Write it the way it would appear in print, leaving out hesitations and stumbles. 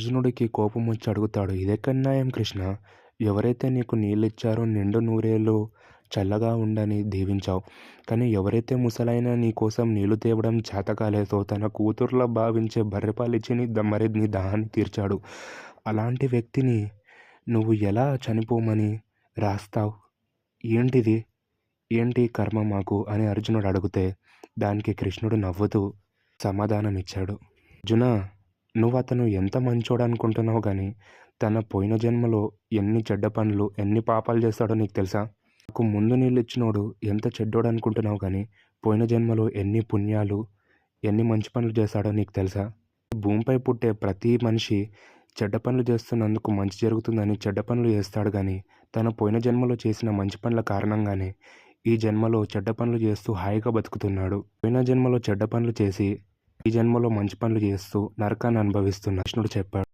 అర్జునుడికి కోపం వచ్చి అడుగుతాడు, ఇదెక్కడి న్యాయం కృష్ణ? ఎవరైతే నీకు నీళ్ళిచ్చారో నిండు నూరేళ్ళు చల్లగా ఉండని దీవించావు. కానీ ఎవరైతే ముసలైన నీ కోసం నీళ్లు తేవడం చేతకాలేదో తన కూతురులా భావించే బర్రెపాలిచ్చి మరి నీ దాహాన్ని తీర్చాడు. అలాంటి వ్యక్తిని నువ్వు ఎలా చనిపోమని రాస్తావు? ఏంటిది? ఏంటి కర్మ మాకు అని అర్జునుడు అడిగితే దానికి కృష్ణుడు నవ్వుతూ సమాధానం ఇచ్చాడు. అర్జున, నువ్వు అతను ఎంత మంచోడు అనుకుంటున్నావు కానీ తన పోయిన జన్మలో ఎన్ని చెడ్డ పనులు ఎన్ని పాపాలు చేస్తాడో నీకు తెలుసా? నాకు ముందు నీళ్ళు ఇచ్చినోడు ఎంత చెడ్డోడు అనుకుంటున్నావు కానీ పోయిన జన్మలో ఎన్ని పుణ్యాలు ఎన్ని మంచి పనులు చేస్తాడో నీకు తెలుసా? భూమిపై పుట్టే ప్రతి మనిషి చెడ్డ పనులు చేస్తున్నందుకు మంచి జరుగుతుందని చెడ్డ పనులు చేస్తాడు కానీ తన పోయిన జన్మలో చేసిన మంచి పనుల కారణంగానే ఈ జన్మలో చెడ్డ పనులు చేస్తూ హాయిగా బతుకుతున్నాడు. పోయిన జన్మలో చెడ్డ పనులు చేసి ఈ జన్మలో మంచి పనులు చేస్తూ నరకాన్ని అనుభవిస్తున్నాడు కృష్ణుడు చెప్పాడు.